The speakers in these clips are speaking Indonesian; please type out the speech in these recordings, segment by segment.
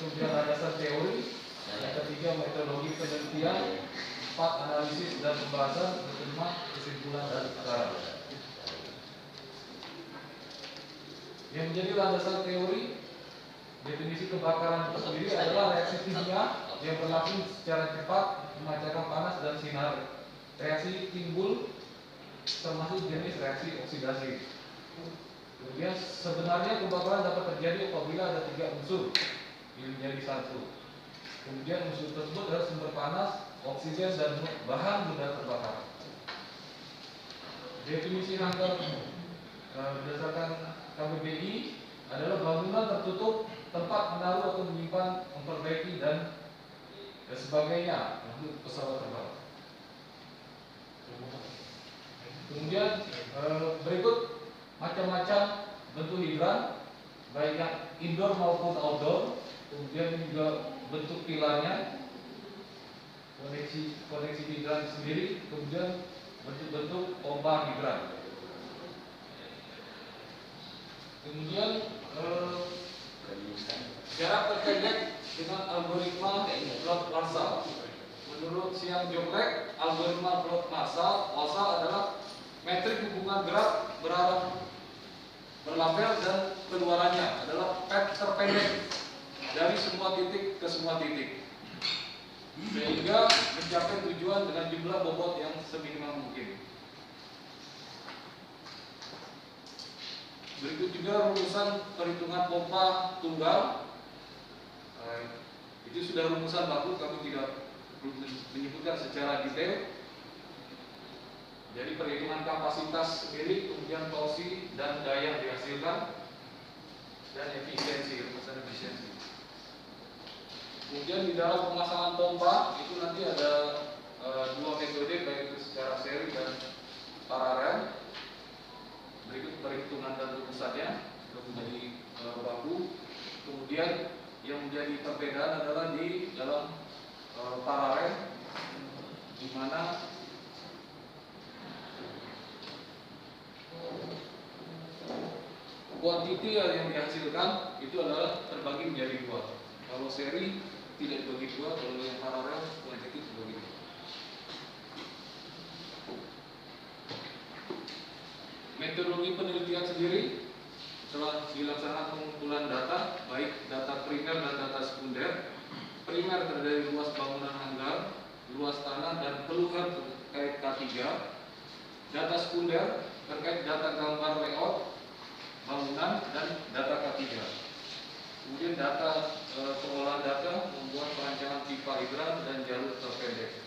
kemudian landasan teori, yang ketiga metodologi penelitian, 4 analisis dan pembahasan, kelima kesimpulan dan saran. Yang menjadi landasan teori, definisi kebakaran itu sendiri adalah reaksi kimia yang berlangsung secara cepat, memancarkan panas dan sinar. Reaksi timbul termasuk jenis reaksi oksidasi. Kemudian sebenarnya kebakaran dapat terjadi apabila ada 3 unsur yang menjadi satu. Kemudian unsur tersebut adalah sumber panas, oksigen dan bahan mudah terbakar. Definisi rangka berdasarkan KBBI adalah bangunan tertutup, tempat menaruh atau menyimpan, memperbaiki dan sebagainya untuk pesawat terbang. Kemudian berikut macam-macam bentuk hidran, baik yang indoor maupun outdoor. Kemudian juga bentuk pilarnya, koneksi hidran sendiri, kemudian bentuk-bentuk pompa hidran. Kemudian jarak terpendek dengan algoritma Claude Marshall. Menurut Siang Jokrek, algoritma Claude Marshall adalah metrik hubungan gerak berlabel dan keluarannya adalah path terpendek dari semua titik ke semua titik, sehingga mencapai tujuan dengan jumlah bobot yang seminimal mungkin. Berikut juga rumusan perhitungan pompa tunggal. Itu sudah rumusan baku, kami tidak menyebutkan secara detail. Jadi perhitungan kapasitas sendiri, kemudian torsi dan daya yang dihasilkan, dan efisiensi, rumusan efisiensi. Kemudian di dalam pemasangan pompa itu nanti ada 2 metode, baik itu secara seri dan paralel. Berikut perhitungan dan rumusannya sudah menjadi baku. Kemudian yang menjadi perbedaan adalah di dalam paralel, di mana kuantiti yang dihasilkan itu adalah terbagi menjadi 2. Kalau seri tidak dibagi 2, kalau yang paralel kuantiti dibagi 2. Metodologi penelitian sendiri telah dilaksanakan pengumpulan data, baik data primer dan data sekunder. Primer terdiri luas bangunan hanggar, luas tanah dan keluhan terkait K3. Data sekunder terkait data gambar layout bangunan dan data K3. Kemudian data pengolahan data membuat perancangan pipa hidran dan jalur terpendek.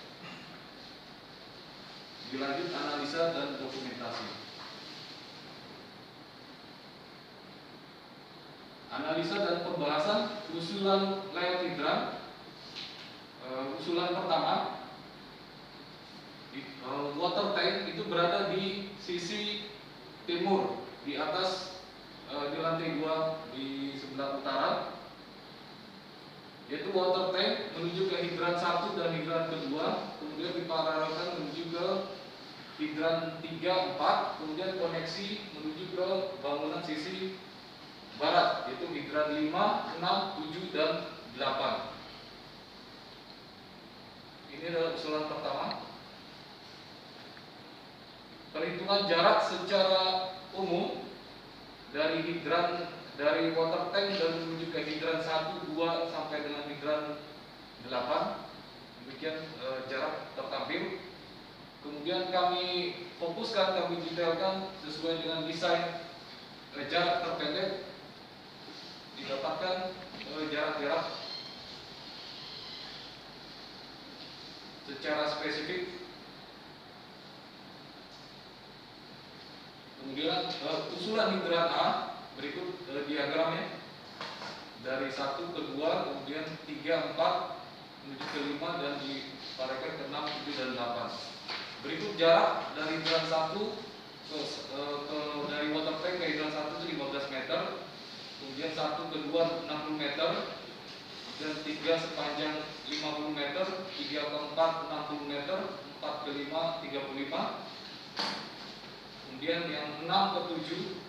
Dilanjut analisa dan dokumentasi. Analisa dan pembahasan usulan layout hidran. Usulan pertama, water tank itu berada di sisi timur, di atas di lantai 2 di sebelah utara, yaitu water tank menuju ke hidran 1 dan hidran kedua, kemudian diparalelkan menuju ke hidran 3, 4, kemudian koneksi menuju ke bangunan sisi barat, yaitu hidran 5, 6, 7, dan 8. Ini adalah usulan pertama. Perhitungan jarak secara umum dari water tank dan menuju ke hidran 1, 2 sampai dengan hidran 8. Demikian jarak tertampil. Kemudian kami fokuskan, kami detailkan sesuai dengan desain jarak terpendek. Didapatkan jarak-jarak secara spesifik. Kemudian usulan hidran A, berikut diagramnya. Dari 1 ke 2, kemudian 3, 4 menuju ke 5 dan diparalelkan ke 6, 7 dan 8. Berikut jarak dari hidran 1 dari water tank ke hidran 1 itu 15 meter. Kemudian 1 ke 2 60 meter, dan 3 sepanjang 50 meter, 3 ke 4 60 meter, 4 ke 5 35. Kemudian yang 6 ke 7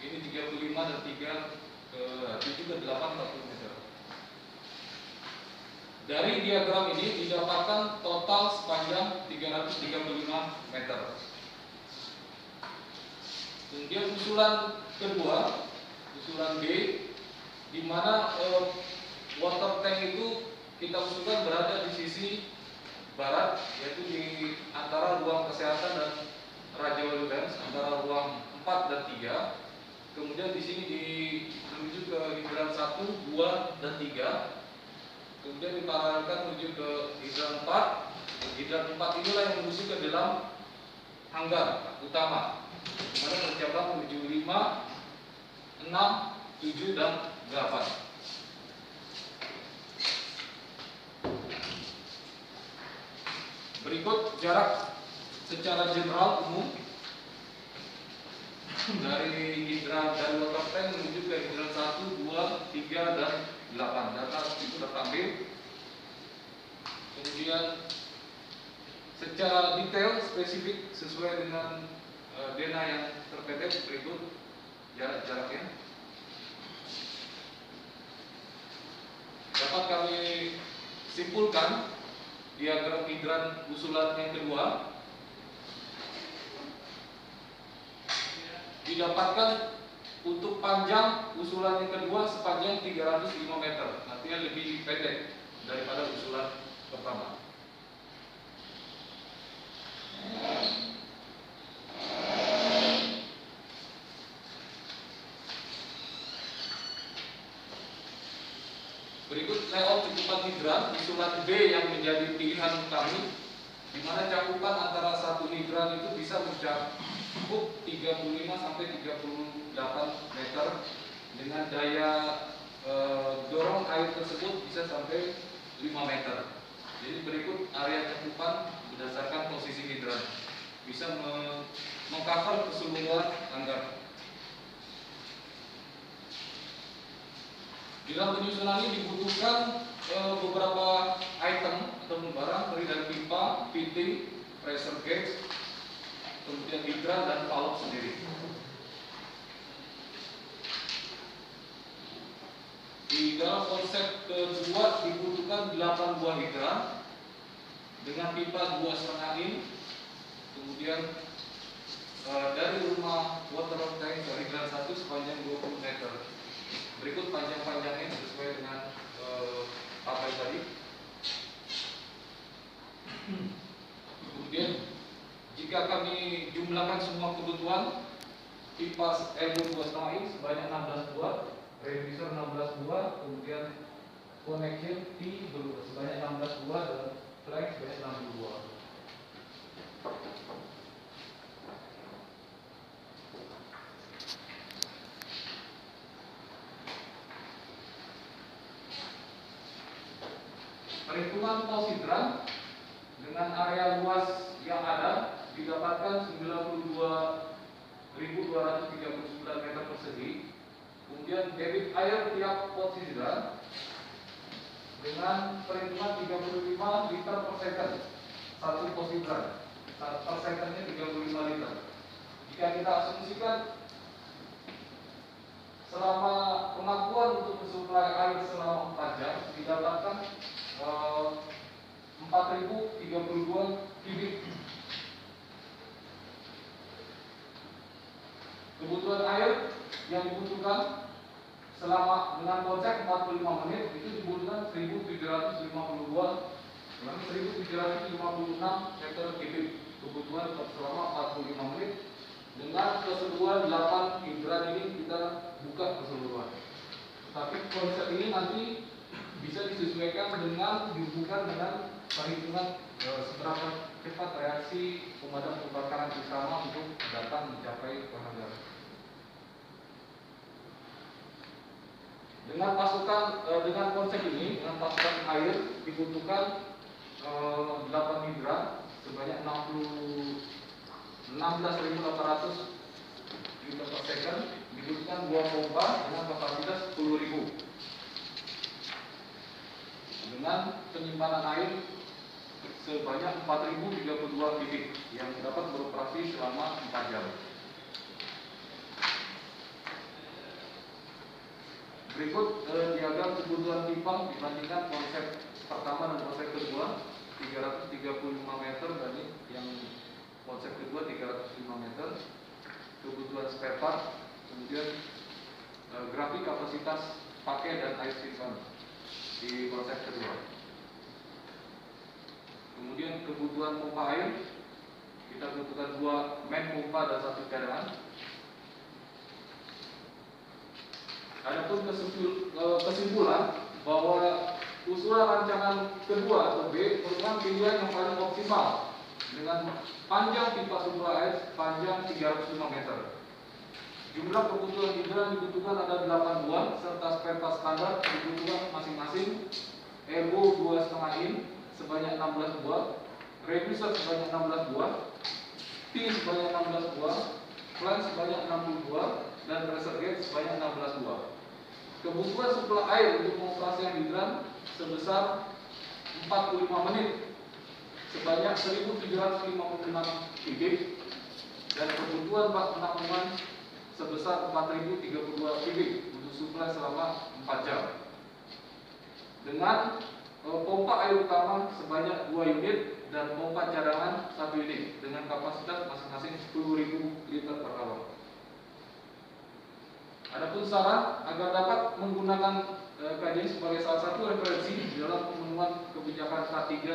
ini 35 dan 3 ke 7 ke 8 40 meter. Dari diagram ini didapatkan total sepanjang 335 meter. Kemudian usulan kedua, usulan B, di mana water tank itu kita usulkan berada di sisi barat, yaitu di antara ruang kesehatan dan Raja Wali Dance, antara ruang 4 dan 3. Kemudian di sini menuju ke hidran 1, 2, dan 3. Kemudian diparalelkan menuju ke hidran 4. Hidran 4 inilah yang menuju ke dalam hanggar utama, di mana tercapai menuju 5, 6, 7, dan 8. Berikut jarak secara general umum dari hidran dari water tank menuju ke hidran 1, 2, 3, dan 8. Data itu terambil. Kemudian secara detail spesifik sesuai dengan dena yang terpendek berikut jarak-jaraknya. Dapat kami simpulkan diagram hidran usulan yang kedua didapatkan untuk panjang usulan yang kedua sepanjang 305 meter, artinya lebih pendek daripada usulan pertama. Berikut layout cakupan hidran usulan B yang menjadi pilihan kami, di mana cakupan antara satu hidran itu bisa mencakup 35 sampai 38 meter dengan daya dorong air tersebut bisa sampai 5 meter. Jadi berikut area cakupan berdasarkan posisi hidran, bisa mengcover keseluruhan hanggar. Di dalam penyusunan ini dibutuhkan beberapa item atau barang dari pipa, fitting, pressure gauge, kemudian hidran dan valve sendiri. Di dalam konsep kedua dibutuhkan 8 buah hidran dengan pipa 2,5 in. Kemudian dari rumah water tank ke hidran 1 sepanjang 20 meter. Berikut panjang-panjangnya sesuai dengan papai tadi. Kemudian jika kami jumlahkan semua kebutuhan, pipa L2 2,5 in sebanyak 16 buah, revisor 16 buah, kemudian connection T sebanyak 16 buah, dan flank sebanyak 60 buah. Perhitungan pos hidran dengan area luas yang ada didapatkan 92.239 meter persegi. Kemudian debit air tiap pos hidran dengan perhitungan 35 liter per second satu pos hidran. Per secondnya 35 liter. Jika kita asumsikan selama pengakuan untuk mensuplai air selama 4 jam didapatkan 4.032 kubik. Kebutuhan air yang dibutuhkan selama dengan konsep 45 menit itu dibutuhkan 1.756 meter kubik kebutuhan selama 45 menit. Dengan keseluruhan 8 hidran ini kita buka keseluruhan. Tapi konsep ini nanti bisa disesuaikan dengan dihubungkan dengan perhitungan seberapa cepat reaksi pemadam kebakaran utama untuk datang mencapai hanggar. Dengan konsep ini, dengan pasukan air dibutuhkan 8 hidran sebanyak 16.800 liter per second, dibutuhkan 2 pompa dengan kapasitas 10.000 dengan penyimpanan air sebanyak 4.032 kubik yang dapat beroperasi selama 4 jam. Berikut diagram kebutuhan pipa dibandingkan konsep pertama dan konsep kedua, 335 meter dari yang konsep kedua 305 meter. Kebutuhan spare part, kemudian grafik kapasitas pakai dan air simpan di konsep kedua. Kemudian kebutuhan pompa air, kita butuhkan 2 main pompa dan 1 cadangan. Adapun kesimpulan bahwa usulan rancangan kedua atau B merupakan pilihan yang paling optimal dengan panjang pipa suplai air panjang 305 meter. Jumlah kebutuhan hidran dibutuhkan ada 8 buah serta spare part standar dibutuhkan masing-masing. RO 2,5 in sebanyak 16 buah, reducer sebanyak 16 buah, T sebanyak 16 buah, flange sebanyak 60 buah, dan pressure gauge sebanyak 16 buah. Kebutuhan suplai air untuk pengoperasian hidran sebesar 45 menit sebanyak 1756 kubik dan kebutuhan bak penampungan sebesar 4032 kubik untuk suplai selama 4 jam. Dengan pompa air utama sebanyak 2 unit dan pompa cadangan 1 unit dengan kapasitas masing-masing 10.000 liter per hour. Adapun saran agar dapat menggunakan kajian sebagai salah satu referensi dalam pemenuhan kebijakan K3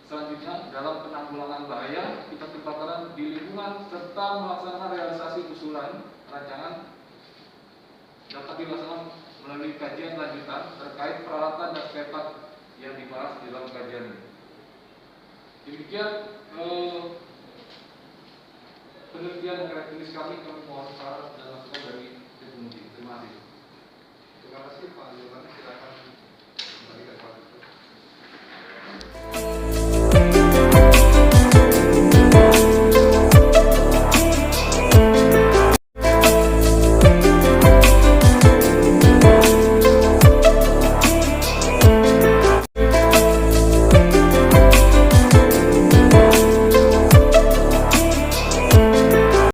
selanjutnya dalam penanggulangan bahaya akibat kebakaran di lingkungan serta melaksanakan realisasi usulan rancangan dapat dilaksanakan melalui kajian lanjutan terkait peralatan dan spare part yang dibahas di dalam kajian ini. Demikian penelitian dan karakteris kami mohon saran dan masukan dari penguji. Terima kasih. Terima kasih Pak Yohan, silakan kembali ke Pak.